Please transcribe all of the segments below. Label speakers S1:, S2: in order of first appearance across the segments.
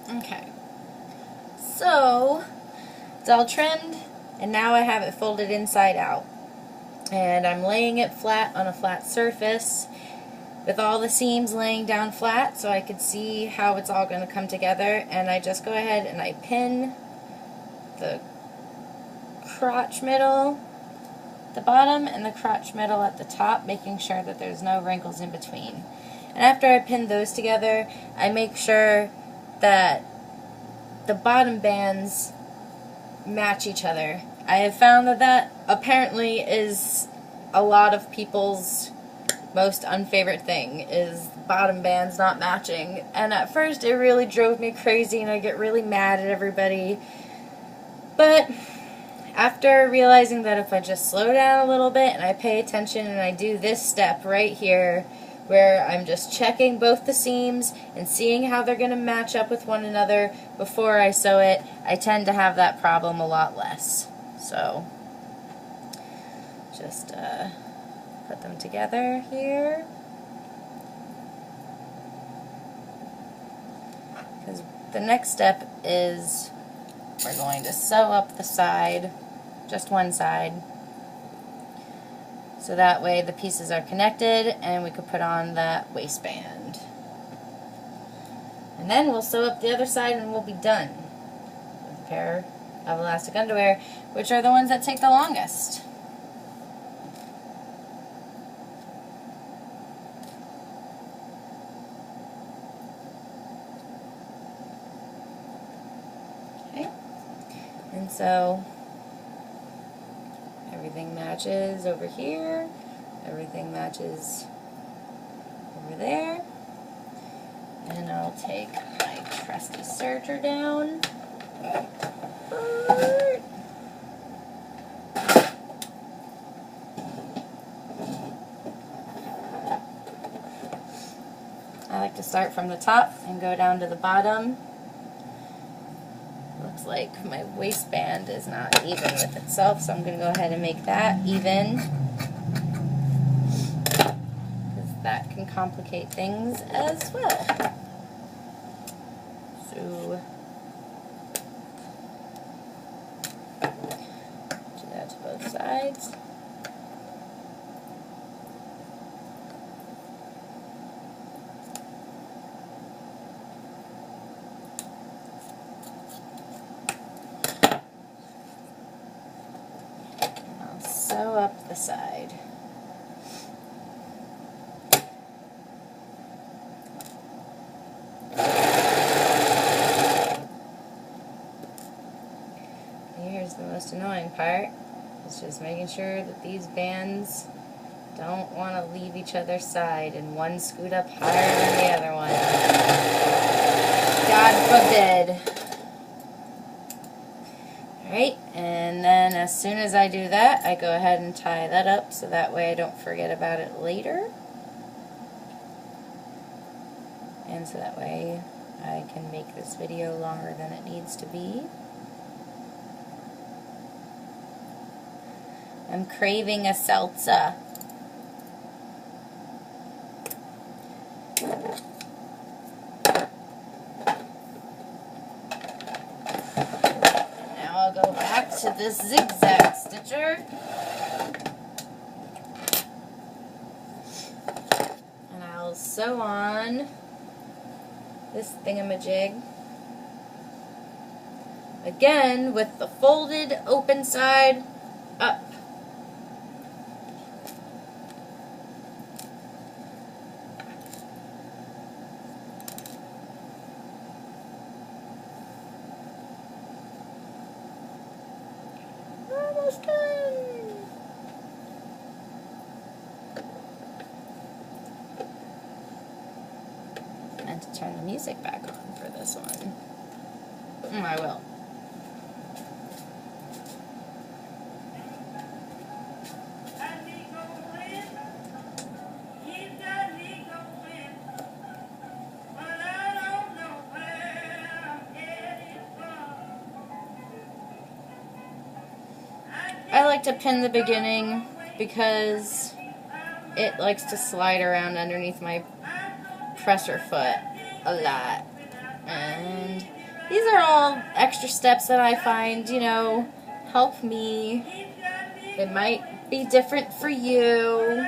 S1: Okay, so it's all trimmed, and now I have it folded inside out. And I'm laying it flat on a flat surface with all the seams laying down flat so I could see how it's all going to come together. And I just go ahead and I pin the crotch middle at the bottom and the crotch middle at the top, making sure that there's no wrinkles in between. And after I pin those together, I make sure that the bottom bands match each other. I have found that that apparently is a lot of people's most unfavorite thing, is bottom bands not matching. And at first it really drove me crazy and I get really mad at everybody. But after realizing that if I just slow down a little bit and I pay attention and I do this step right here, where I'm just checking both the seams and seeing how they're going to match up with one another before I sew it, I tend to have that problem a lot less. So, just put them together here. Because the next step is we're going to sew up the side, just one side. So that way the pieces are connected and we could put on that waistband. And then we'll sew up the other side and we'll be done with a pair of elastic underwear, which are the ones that take the longest. Okay. And so everything matches over here, everything matches over there, and I'll take my trusty serger down. I like to start from the top and go down to the bottom. Looks like my waistband is not even with itself, so I'm going to go ahead and make that even, because that can complicate things as well. So do that to both sides. Sew up the side. Here's the most annoying part. It's just making sure that these bands don't want to leave each other's side and one scoot up higher than the other one. God forbid. Alright, and then as soon as I do that, I go ahead and tie that up so that way I don't forget about it later. And so that way I can make this video longer than it needs to be. I'm craving a salsa. I'll go back to this zigzag stitcher and I'll sew on this thingamajig again with the folded open side up. Almost done. I meant to turn the music back on for this one. I will. I like to pin the beginning because it likes to slide around underneath my presser foot a lot. And these are all extra steps that I find, you know, help me. It might be different for you.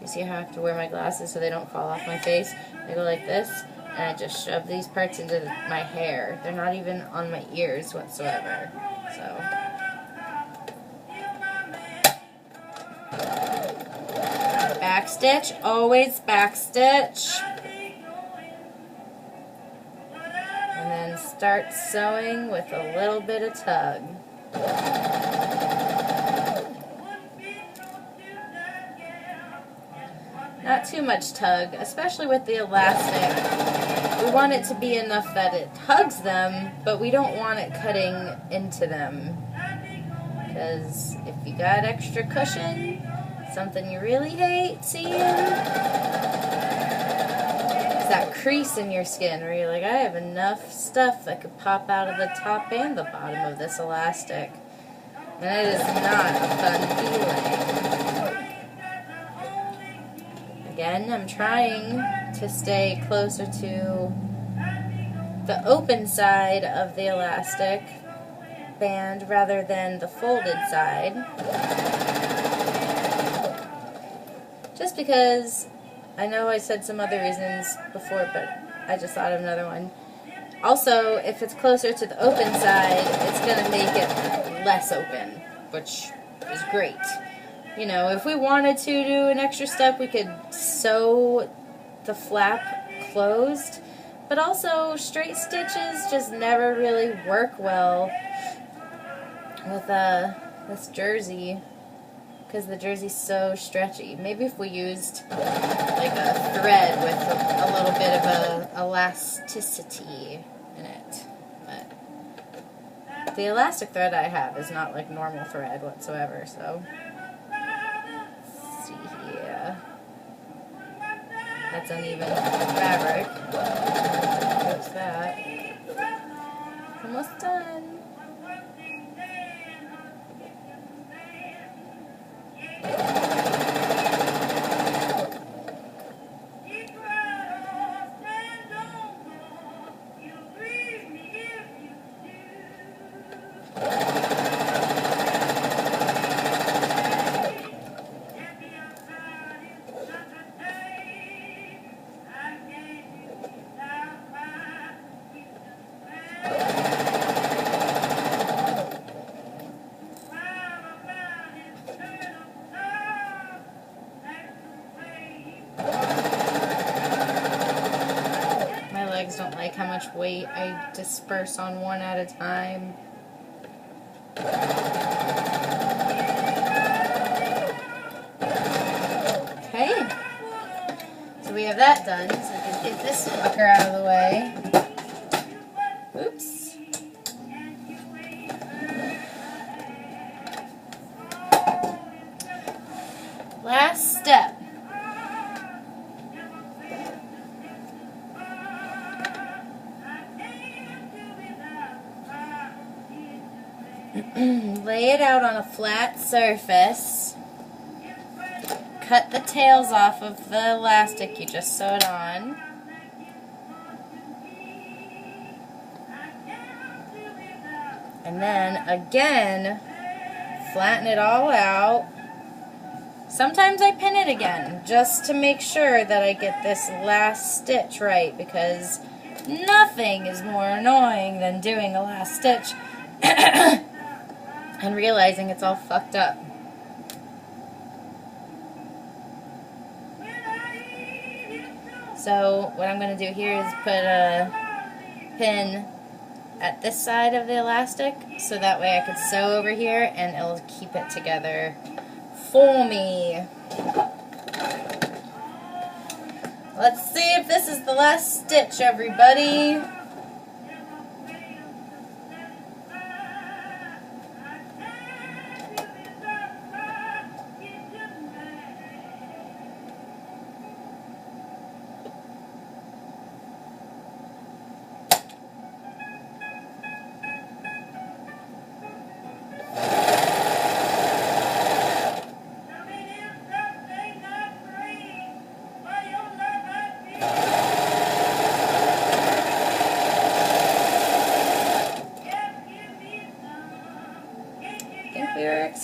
S1: You see how I have to wear my glasses so they don't fall off my face? I go like this, and I just shove these parts into my hair. They're not even on my ears whatsoever. So, back stitch, always back stitch. And then start sewing with a little bit of tug. Not too much tug, especially with the elastic. We want it to be enough that it hugs them, but we don't want it cutting into them. Because if you got extra cushion, something you really hate seeing is that crease in your skin where you're like, I have enough stuff that could pop out of the top and the bottom of this elastic. And it is not a fun feeling. Again, I'm trying to stay closer to the open side of the elastic band rather than the folded side. Just because I know I said some other reasons before, but I just thought of another one. Also, if it's closer to the open side, it's going to make it less open, which is great. You know, if we wanted to do an extra step, we could sew the flap closed, but also straight stitches just never really work well with this jersey, because the jersey's so stretchy. Maybe if we used like a thread with a little bit of elasticity in it. But the elastic thread I have is not like normal thread whatsoever, so... That's uneven fabric. There's that. Almost done. Don't like how much weight I disperse on one at a time. Okay, so we have that done, so we can get this fucker out of the way. Oops. Last step. Lay it out on a flat surface. Cut the tails off of the elastic you just sewed on. And then again, flatten it all out. Sometimes I pin it again just to make sure that I get this last stitch right, because nothing is more annoying than doing a last stitch and realizing it's all fucked up. So what I'm going to do here is put a pin at this side of the elastic, so that way I can sew over here and it'll keep it together for me. Let's see if this is the last stitch, everybody.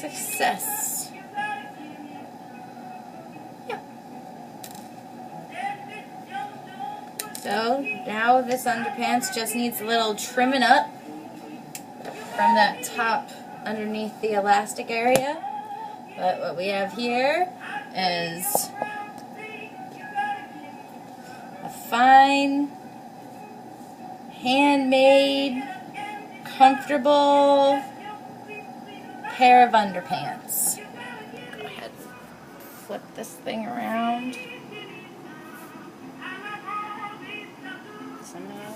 S1: Success. Yeah. So now this underpants just needs a little trimming up from that top underneath the elastic area. But what we have here is a fine, handmade, comfortable pair of underpants. Go ahead and flip this thing around. Somehow.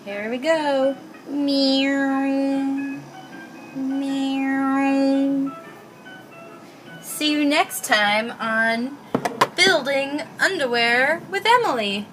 S1: Here we go. Meow. Meow. See you next time on Building Underwear with Emily.